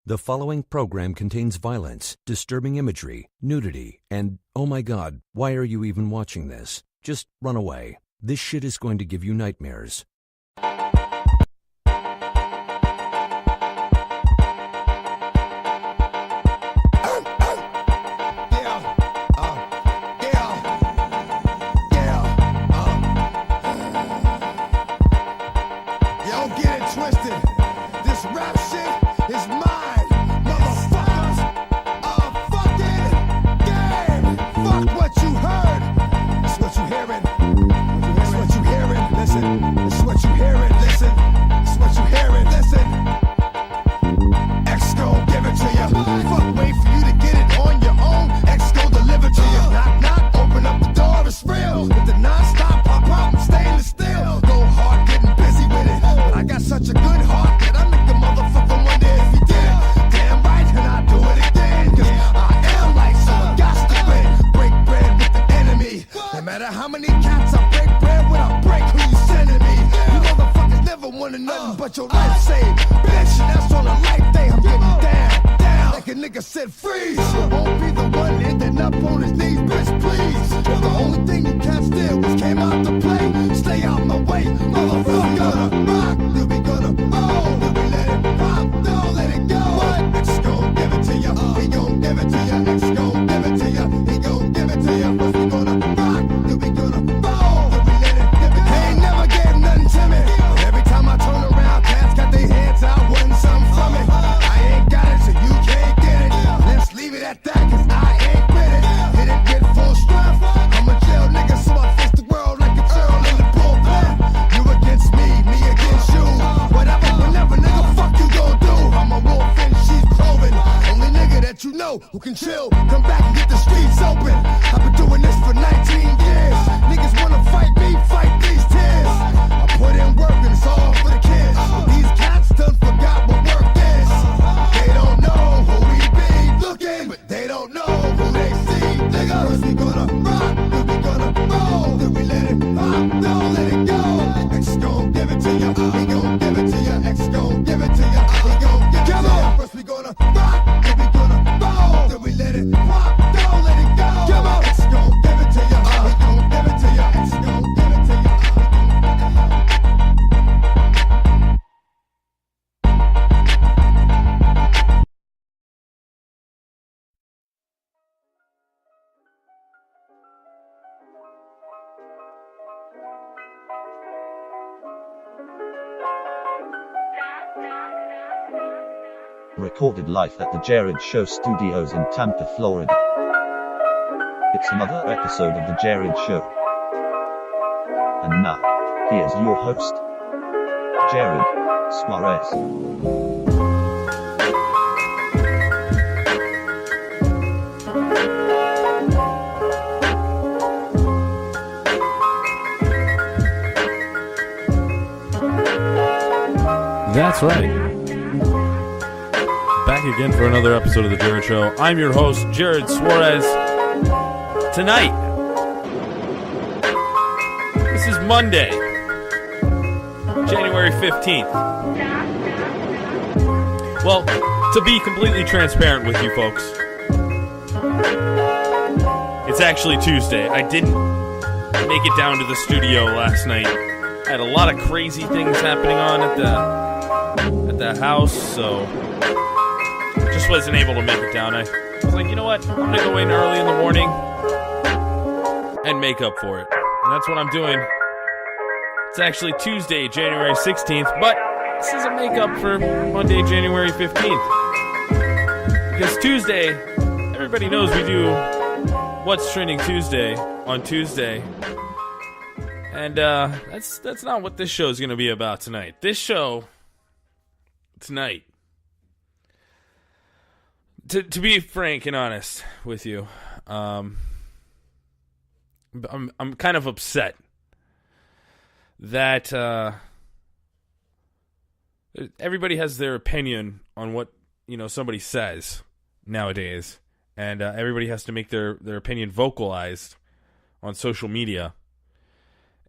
The following program contains violence, disturbing imagery, nudity, and, oh my God, why are you even watching this? Just run away. This shit is going to give you nightmares. Who can chill, come back and get the streets open. I've been doing this for 19 years. Niggas wanna fight me, fight these tears. I put in work and it's all for the kids. These cats done forgot what work is. They don't know who we be looking, but they don't know who they see. Nigga, first we gonna rock, then we gonna roll, then we let it pop, don't let it go. X gon' give it to ya, he gon' give it to ya. X gon' give it to ya, he gon' give it to ya. First we gonna rock, then we gonna roll, then we let it pop, don't let it go. Come on, X gon' give it to ya, he gon' give it to ya. X gon' give it to ya. Recorded live at the Jerrad Show studios in Tampa, Florida. It's another episode of the Jerrad Show. And now, here's your host, Jerrad Suarez. That's right. Back again for another episode of the Jerrad Show. I'm your host, Jerrad Suarez. Tonight, this is Monday, January 15th. Well, to be completely transparent with you folks, it's actually Tuesday. I didn't make it down to the studio last night. I had a lot of crazy things happening on at the house, so just wasn't able to make it down. I was like, you know what? I'm going to go in early in the morning and make up for it. And that's what I'm doing. It's actually Tuesday, January 16th, but this is a makeup for Monday, January 15th. Because Tuesday, everybody knows we do What's Trending Tuesday on Tuesday. And that's not what this show is going to be about tonight. This show tonight, to be frank and honest with you, I'm kind of upset that everybody has their opinion on what somebody says nowadays, and everybody has to make their opinion vocalized on social media.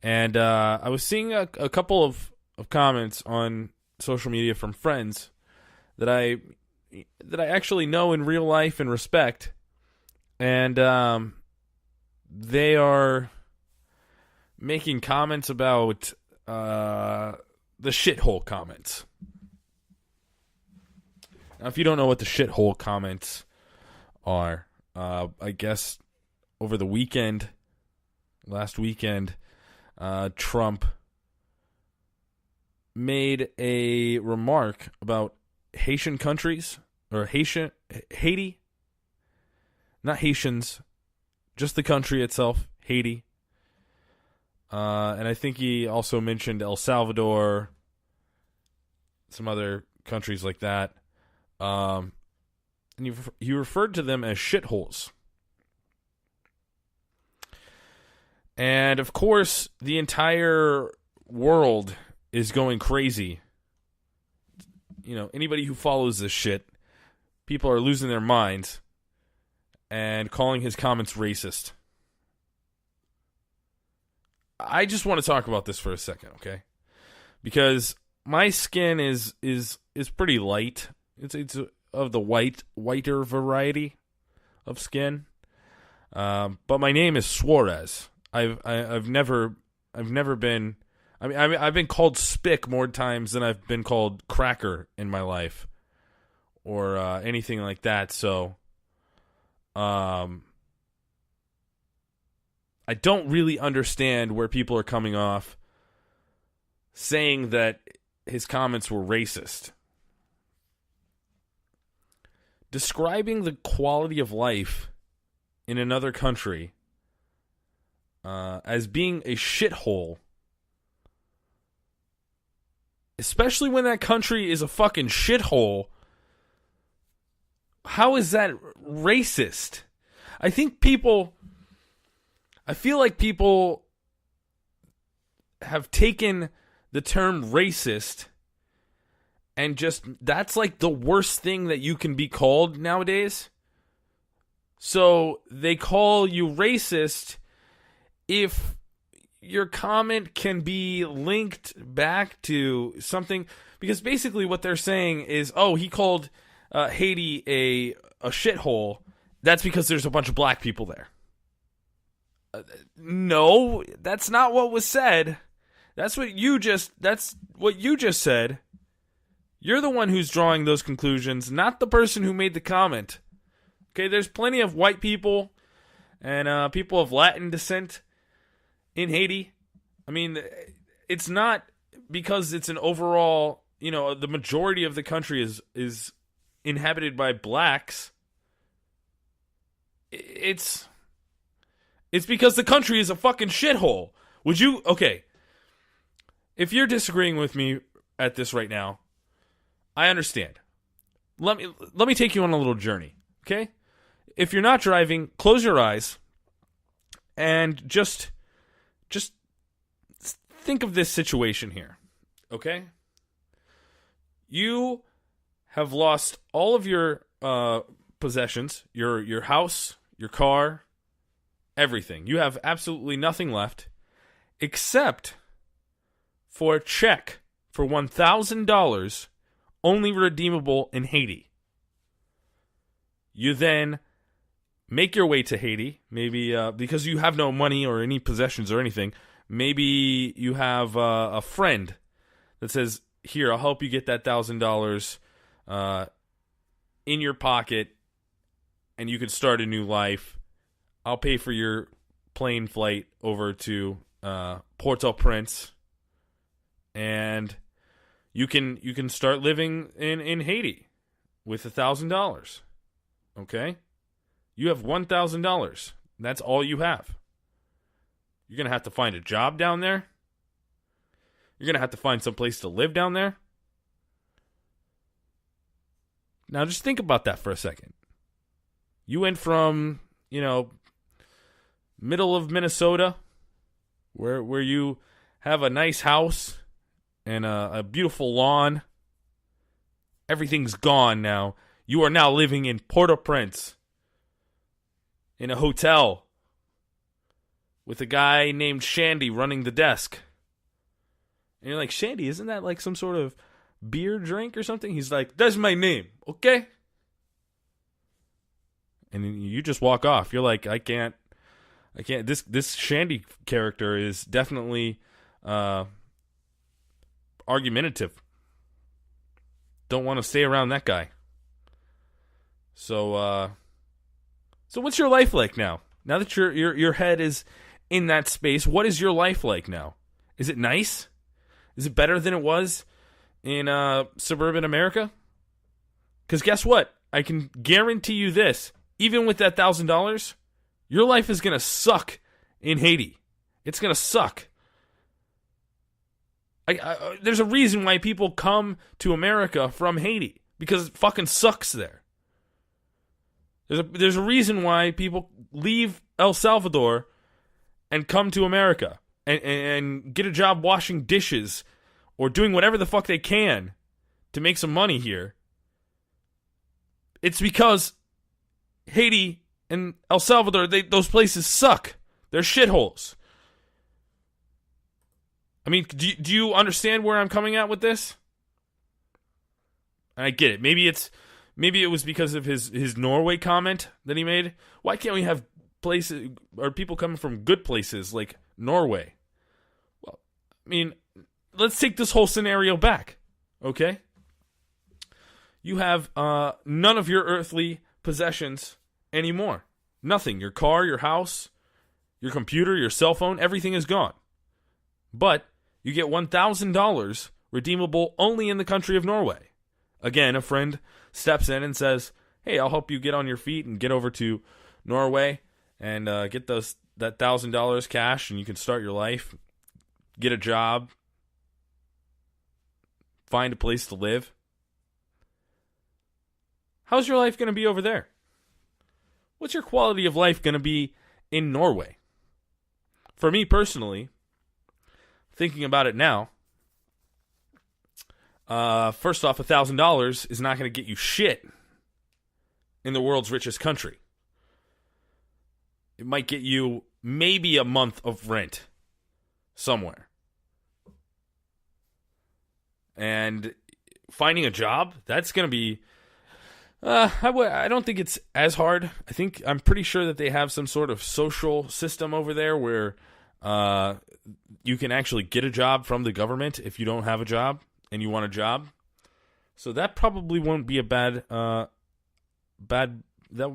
And I was seeing a couple of comments on social media from friends that I that I actually know in real life and respect, and they are making comments about the shithole comments. Now, if you don't know what the shithole comments are, I guess over the weekend, last weekend, Trump made a remark about Haitian countries, or Haiti, not Haitians, just the country itself, Haiti. And I think he also mentioned El Salvador, some other countries like that. And he referred to them as shitholes. And of course, the entire world is going crazy. You know, anybody who follows this shit, people are losing their minds and calling his comments racist. I just want to talk about this for a second, okay? Because my skin is pretty light. It's of the whiter variety of skin. But my name is Suarez. I've never been. I mean, I've been called Spick more times than I've been called Cracker in my life, or anything like that. So, I don't really understand where people are coming off saying that his comments were racist. Describing the quality of life in another country as being a shithole, especially when that country is a fucking shithole, how is that racist? I feel like people have taken the term racist and just, that's like the worst thing that you can be called nowadays. So they call you racist if your comment can be linked back to something, because basically what they're saying is, oh, he called Haiti a shithole. That's because there's a bunch of black people there. No, that's not what was said. That's what you just said. You're the one who's drawing those conclusions, not the person who made the comment. Okay, there's plenty of white people and people of Latin descent in Haiti. I mean, it's not because it's an overall, the majority of the country is inhabited by blacks. It's because the country is a fucking shithole. Okay, if you're disagreeing with me at this right now, I understand. Let me take you on a little journey, okay? If you're not driving, close your eyes and just think of this situation here, okay? You have lost all of your possessions, your house, your car, everything. You have absolutely nothing left except for a check for $1,000 only redeemable in Haiti. You then make your way to Haiti, maybe because you have no money or any possessions or anything. Maybe you have a friend that says, here, I'll help you get that $1,000 in your pocket, and you could start a new life. I'll pay for your plane flight over to Port-au-Prince, and you can start living in Haiti with $1,000. Okay? You have $1,000. That's all you have. You're going to have to find a job down there. You're going to have to find some place to live down there. Now just think about that for a second. You went from, middle of Minnesota, where you have a nice house and a beautiful lawn. Everything's gone now. You are now living in Port-au-Prince in a hotel with a guy named Shandy running the desk. And you're like, Shandy, isn't that like some sort of beer drink or something? He's like, that's my name, okay? and you just walk off. You're like, I can't. This Shandy character is definitely argumentative. Don't want to stay around that guy. So what's your life like now? Now that your head is in that space, what is your life like now? Is it nice? Is it better than it was in suburban America? Because guess what? I can guarantee you this. Even with that $1,000, your life is going to suck in Haiti. It's going to suck. There's a reason why people come to America from Haiti. Because it fucking sucks there. There's a reason why people leave El Salvador and come to America and get a job washing dishes or doing whatever the fuck they can to make some money here. It's because Haiti and El Salvador, those places suck. They're shitholes. I mean, do you understand where I'm coming at with this? I get it. Maybe it was because of his Norway comment that he made. Why can't we have places or people coming from good places like Norway? Well, I mean, let's take this whole scenario back, okay? You have none of your earthly possessions anymore. Nothing. Your car, your house, your computer, your cell phone, everything is gone. But you get $1,000 redeemable only in the country of Norway. Again, a friend steps in and says, hey, I'll help you get on your feet and get over to Norway and get that $1,000 cash, and you can start your life, get a job, find a place to live. How's your life going to be over there? What's your quality of life going to be in Norway? For me personally, thinking about it now, first off, $1,000 is not going to get you shit in the world's richest country. It might get you maybe a month of rent somewhere. And finding a job, that's going to be... I don't think it's as hard. I'm pretty sure that they have some sort of social system over there where you can actually get a job from the government if you don't have a job and you want a job. So that probably won't be a that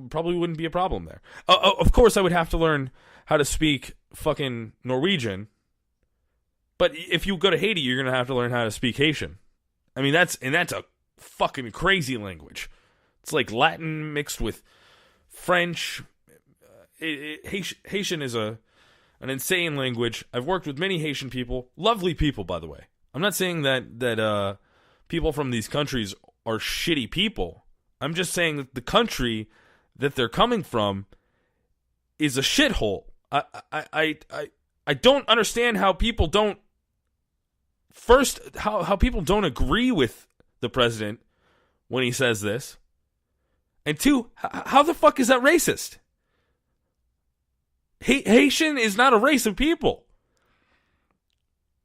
probably wouldn't be a problem there. Of course, I would have to learn how to speak fucking Norwegian. But if you go to Haiti, you're going to have to learn how to speak Haitian. I mean, that's a fucking crazy language. It's like Latin mixed with French. Haitian is an insane language. I've worked with many Haitian people. Lovely people, by the way. I'm not saying that people from these countries are shitty people. I'm just saying that the country that they're coming from is a shithole. I don't understand how people don't... First, how people don't agree with the president when he says this. And two, how the fuck is that racist? Haitian is not a race of people.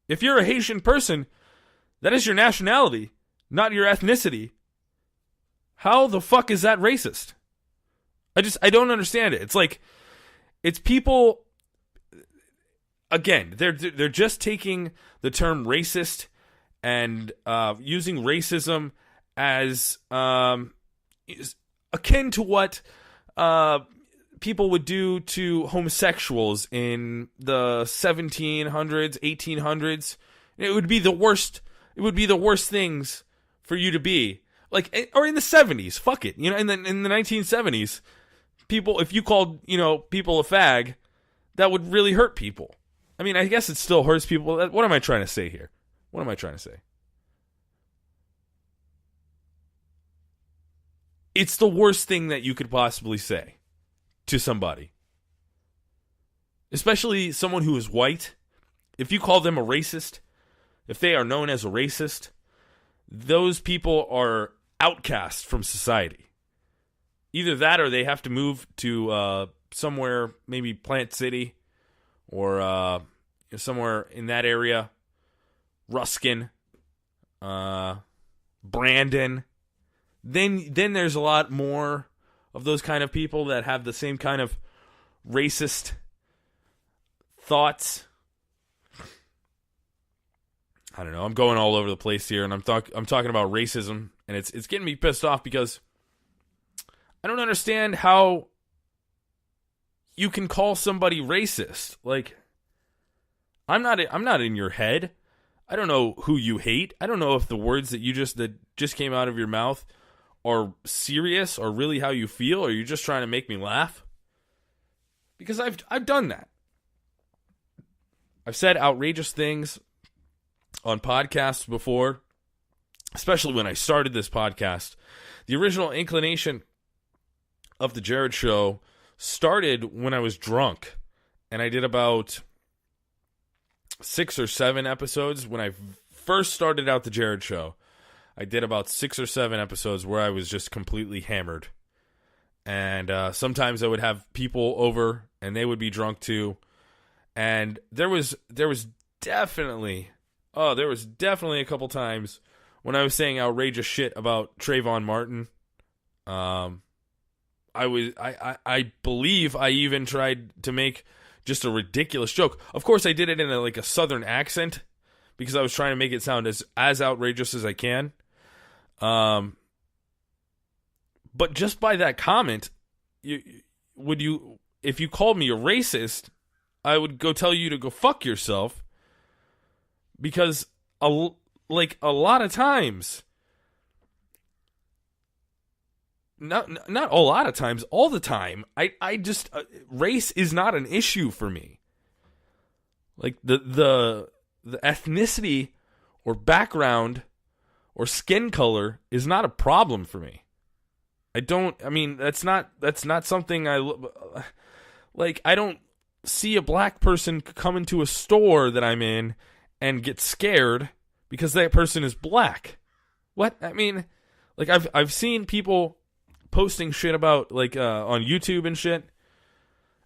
If you're a Haitian person, that is your nationality, not your ethnicity. How the fuck is that racist? I don't understand it. It's like, it's people, again, they're just taking the term racist and using racism as akin to what people would do to homosexuals in the 1700s, 1800s. It would be the worst. It would be the worst things for you to be. Like, or in the 70s, fuck it. In the 1970s, people, if you called, people a fag, that would really hurt people. I mean, I guess it still hurts people. What am I trying to say here? What am I trying to say? It's the worst thing that you could possibly say to somebody. Especially someone who is white. If you call them a racist, if they are known as a racist, those people are outcast from society. Either that or they have to move to somewhere, maybe Plant City or somewhere in that area. Ruskin, Brandon. Then there's a lot more of those kind of people that have the same kind of racist thoughts. I don't know. I'm going all over the place here, and I'm talking about racism, and it's getting me pissed off because I don't understand how you can call somebody racist. Like, I'm not in your head. I don't know who you hate. I don't know if the words that just came out of your mouth are serious or really how you feel, or you're just trying to make me laugh. Because I've done that. I've said outrageous things on podcasts before, especially when I started this podcast. The original inclination of the Jerrad Show started when I was drunk, and I did about 6 or 7 episodes. When I first started out the Jerrad Show, I did about 6 or 7 episodes where I was just completely hammered. And sometimes I would have people over, and they would be drunk too. And there was definitely a couple times when I was saying outrageous shit about Trayvon Martin. I believe I even tried to make just a ridiculous joke. Of course, I did it in a southern accent because I was trying to make it sound as outrageous as I can. But just by that comment, if you called me a racist, I would go tell you to go fuck yourself, because a lot of times, not a lot of times, all the time, I just race is not an issue for me. Like the ethnicity or background or skin color is not a problem for me. That's not something I don't see a black person come into a store that I'm in and get scared because that person is black. What? I've seen people posting shit about on YouTube and shit,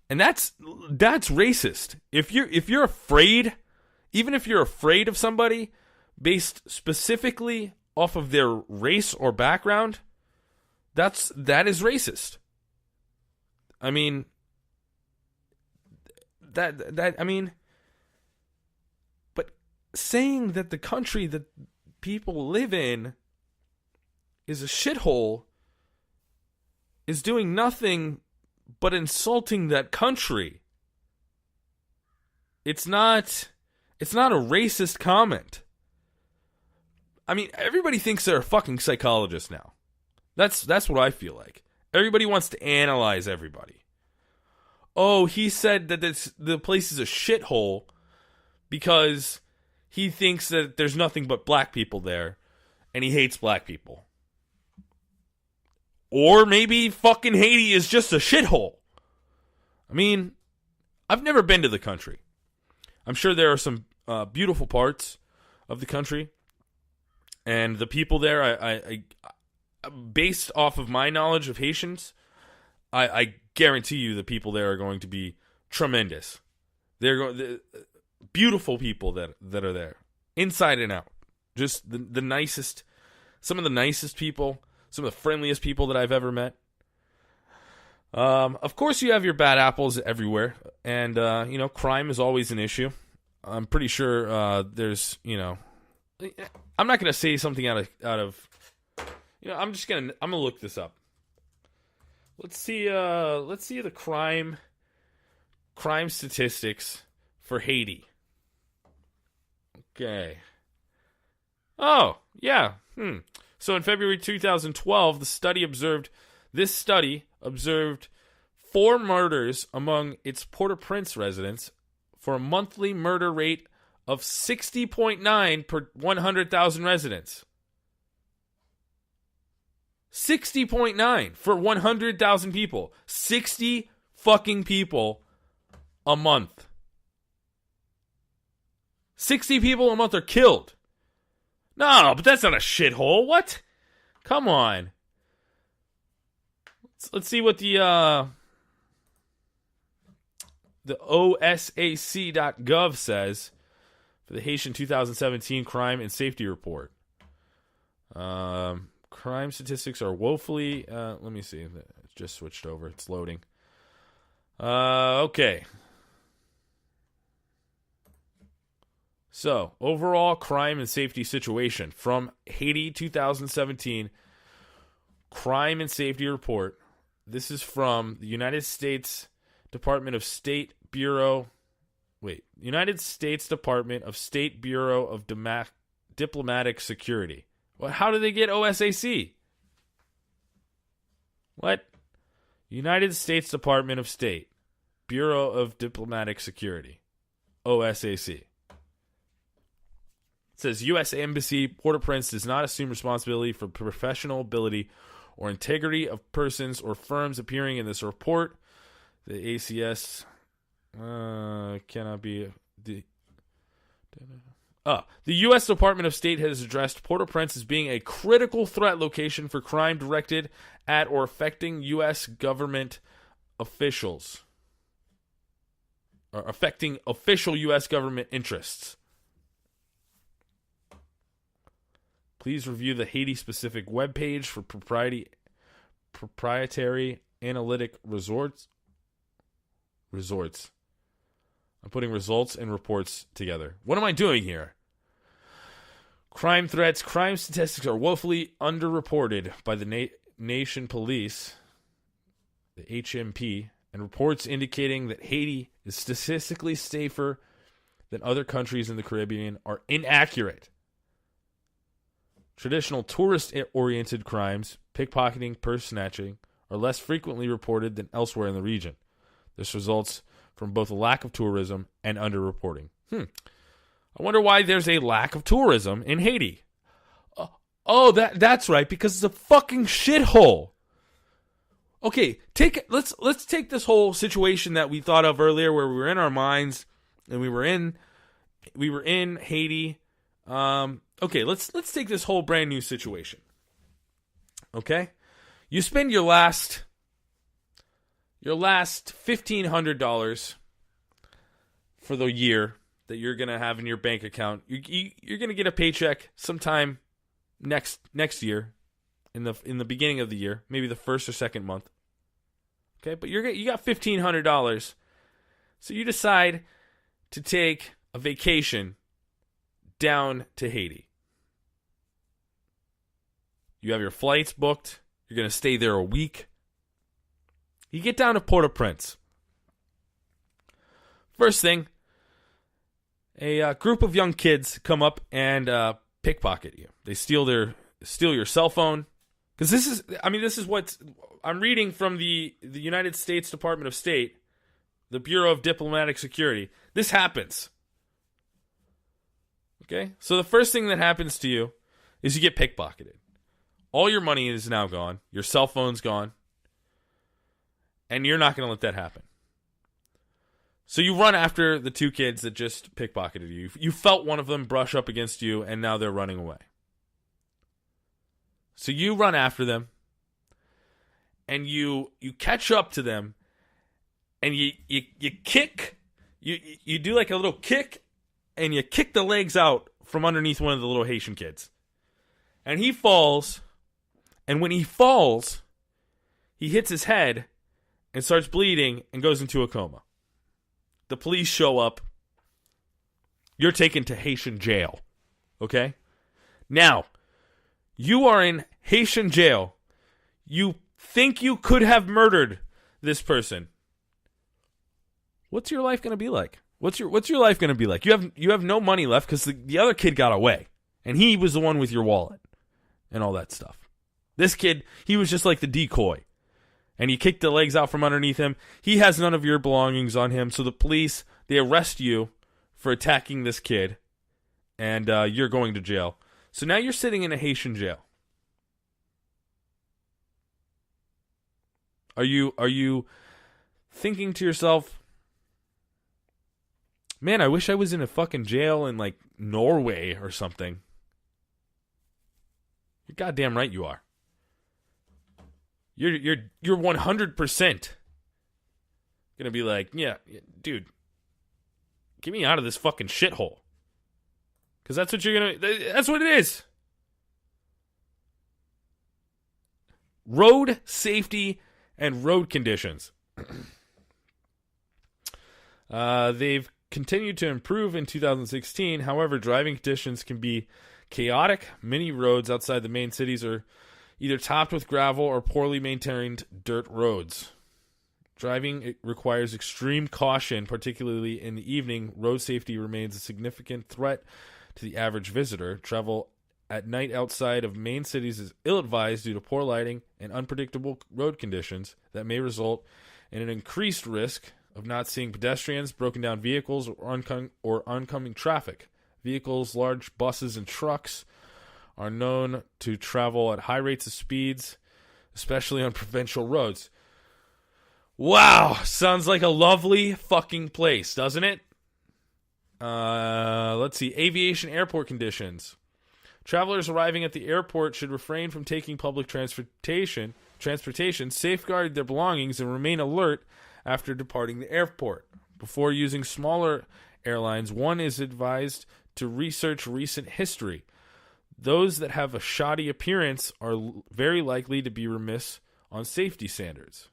and that's racist. If you're afraid, even if you're afraid of somebody based specifically off of their race or background, that is racist. But saying that the country that people live in is a shithole is doing nothing but insulting that country. It's not a racist comment. Everybody thinks they're a fucking psychologist now. That's what I feel like. Everybody wants to analyze everybody. Oh, he said that the place is a shithole because he thinks that there's nothing but black people there, and he hates black people. Or maybe fucking Haiti is just a shithole. I've never been to the country. I'm sure there are some beautiful parts of the country, and the people there, I based off of my knowledge of Haitians, I guarantee you the people there are going to be tremendous. They're beautiful people that are there, inside and out. Just the nicest, some of the nicest people, some of the friendliest people that I've ever met. Of course, you have your bad apples everywhere, and crime is always an issue. I'm pretty sure there's, I'm not going to say something out of I'm gonna look this up. Let's see the crime statistics for Haiti. Okay. Oh, yeah. So in February 2012, this study observed 4 murders among its Port-au-Prince residents for a monthly murder rate of 60.9 per 100,000 residents. 60.9 for 100,000 people. 60 fucking people a month. 60 people a month are killed. No, but that's not a shithole. What? Come on. Let's see what the OSAC.gov says for the Haitian 2017 Crime and Safety Report. Crime statistics are woefully... let me see. Just switched over. It's loading. Okay. So, overall crime and safety situation from Haiti 2017 Crime and Safety Report. This is from the United States Department of State Bureau. United States Department of State Bureau of Diplomatic Security. Well, how do they get OSAC? What? United States Department of State Bureau of Diplomatic Security. OSAC. It says, U.S. Embassy, Port-au-Prince does not assume responsibility for professional ability or integrity of persons or firms appearing in this report. The ACS cannot be... The U.S. Department of State has addressed Port-au-Prince as being a critical threat location for crime directed at or affecting U.S. government officials. Or affecting official U.S. government interests. Please review the Haiti-specific webpage for proprietary analytic resorts. I'm putting results and reports together. What am I doing here? Crime threats, crime statistics are woefully underreported by the nation police, the HMP, and reports indicating that Haiti is statistically safer than other countries in the Caribbean are inaccurate. Traditional tourist-oriented crimes, pickpocketing, purse snatching, are less frequently reported than elsewhere in the region. This results from both a lack of tourism and underreporting. I wonder why there's a lack of tourism in Haiti. That's right, because it's a fucking shithole. Okay, let's take this whole situation that we thought of earlier, where we were in our minds and we were in Haiti. Okay, let's take this whole brand new situation. Okay? You spend your last $1,500 for the year that you're going to have in your bank account. You're going to get a paycheck sometime next year in the beginning of the year, maybe the first or second month. Okay? But you got $1,500. So you decide to take a vacation down to Haiti. You have your flights booked. You're going to stay there a week. You get down to Port-au-Prince. First thing, a group of young kids come up and pickpocket you. They steal your cell phone. Because this is what I'm reading from the United States Department of State, the Bureau of Diplomatic Security. This happens. Okay? So the first thing that happens to you is you get pickpocketed. All your money is now gone. Your cell phone's gone. And you're not going to let that happen. So you run after the two kids that just pickpocketed you. You felt one of them brush up against you, and now they're running away. So you run after them, and you catch up to them, and you kick. You do like a little kick, and you kick the legs out from underneath one of the little Haitian kids. And he falls, and when he falls, he hits his head and starts bleeding and goes into a coma. The police show up. You're taken to Haitian jail. Okay? Now, you are in Haitian jail. You think you could have murdered this person. What's your life going to be like? What's your life going to be like? You have no money left because the other kid got away. And he was the one with your wallet and all that stuff. This kid, he was just like the decoy. And you kicked the legs out from underneath him. He has none of your belongings on him. So the police, they arrest you for attacking this kid. And you're going to jail. So now you're sitting in a Haitian jail. Are you thinking to yourself, man, I wish I was in a fucking jail in like Norway or something? You're goddamn right you are. You're 100% gonna be like, yeah, dude, get me out of this fucking shithole. Because that's what it is. Road safety and road conditions. They've continued to improve in 2016. However, driving conditions can be chaotic. Many roads outside the main cities are either topped with gravel or poorly maintained dirt roads. Driving requires extreme caution, particularly in the evening. Road safety remains a significant threat to the average visitor. Travel at night outside of main cities is ill-advised due to poor lighting and unpredictable road conditions that may result in an increased risk of not seeing pedestrians, broken down vehicles, or oncoming traffic. Vehicles, large buses, and trucks are known to travel at high rates of speeds, especially on provincial roads. Wow, sounds like a lovely fucking place, doesn't it? Let's see. Aviation airport conditions. Travelers arriving at the airport should refrain from taking public transportation, safeguard their belongings, and remain alert after departing the airport. Before using smaller airlines, one is advised to research recent history. Those that have a shoddy appearance are very likely to be remiss on safety standards.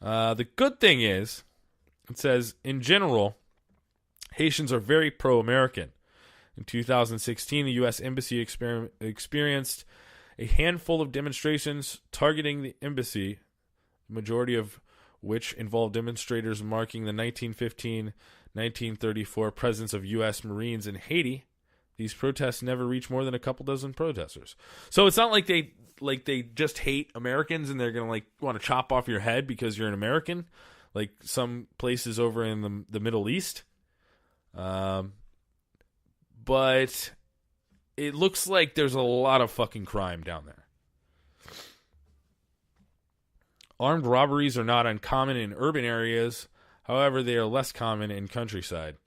The good thing is, it says, in general, Haitians are very pro-American. In 2016, the U.S. Embassy experienced a handful of demonstrations targeting the embassy, the majority of which involved demonstrators marking the 1915-1934 presence of U.S. Marines in Haiti. These protests never reached more than a couple dozen protesters. So it's not like they just hate Americans and they're going to want to chop off your head because you're an American, like some places over in the Middle East. But it looks like there's a lot of fucking crime down there. Armed robberies are not uncommon in urban areas. However, they are less common in countryside.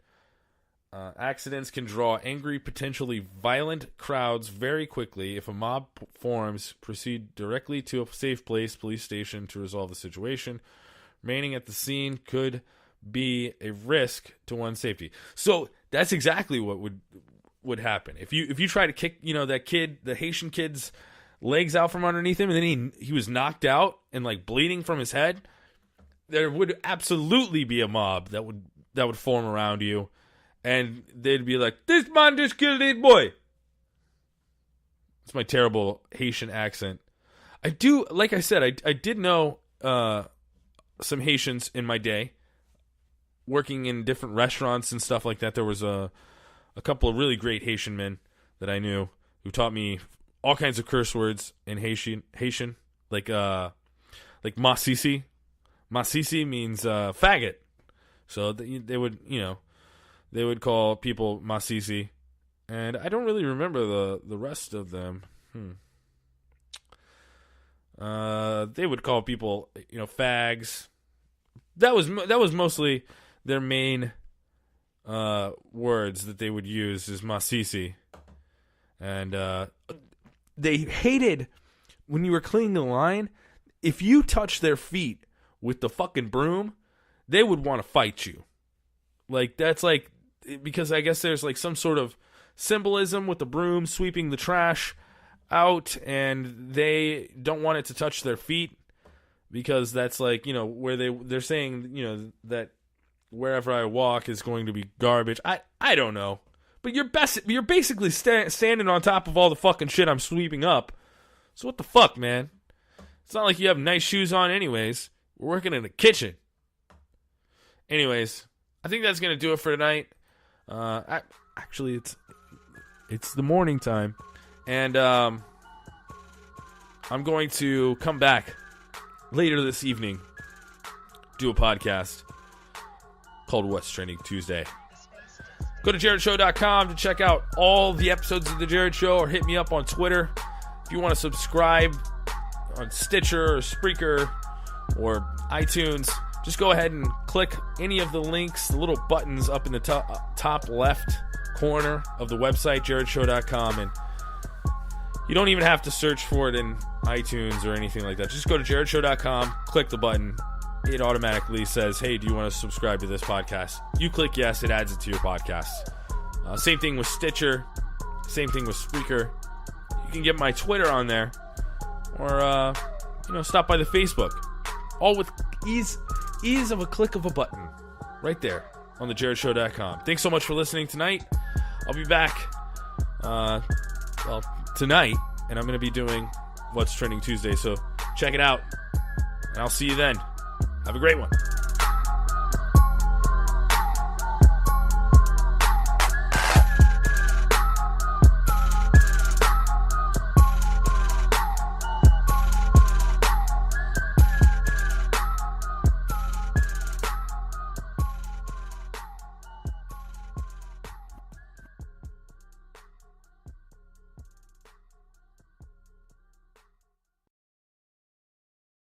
Accidents can draw angry, potentially violent crowds very quickly. If a mob forms, proceed directly to a safe police station to resolve the situation. Remaining at the scene could be a risk to one's safety. So that's exactly what would happen. If you try to kick, that kid, the Haitian kid's legs out from underneath him, and then he was knocked out and bleeding from his head, there would absolutely be a mob that would form around you. And they'd be like, this man just killed this boy. It's my terrible Haitian accent. I do, like I said, I did know some Haitians in my day, working in different restaurants and stuff like that. There was a couple of really great Haitian men that I knew who taught me all kinds of curse words in Haitian, like masisi. Masisi means faggot. So they would, they would call people masisi, and I don't really remember the rest of them. They would call people, fags. That was mostly their main words that they would use is masisi, and they hated when you were cleaning the line. If you touched their feet with the fucking broom, they would want to fight you. Because I guess there's some sort of symbolism with the broom sweeping the trash out, and they don't want it to touch their feet because that's where they're saying that wherever I walk is going to be garbage. I don't know, but you're basically standing on top of all the fucking shit I'm sweeping up. So what the fuck, man? It's not like you have nice shoes on anyways. We're working in a kitchen. Anyways, I think that's gonna do it for tonight. Actually, it's the morning time, and I'm going to come back later this evening, do a podcast called What's Trending Tuesday. Go to JerradShow.com to check out all the episodes of The Jerrad Show, or hit me up on Twitter. If you want to subscribe on Stitcher or Spreaker or iTunes, just go ahead and click any of the links, the little buttons up in the top left corner of the website, JerradShow.com, and you don't even have to search for it in iTunes or anything like that. Just go to JerradShow.com, click the button. It automatically says, hey, do you want to subscribe to this podcast? You click yes, it adds it to your podcast. Same thing with Stitcher. Same thing with Spreaker. You can get my Twitter on there. Or stop by the Facebook. All with ease of a click of a button. Right there on thejirardshow.com. Thanks so much for listening tonight. I'll be back tonight, and I'm going to be doing What's Trending Tuesday, so check it out, and I'll see you then. Have a great one.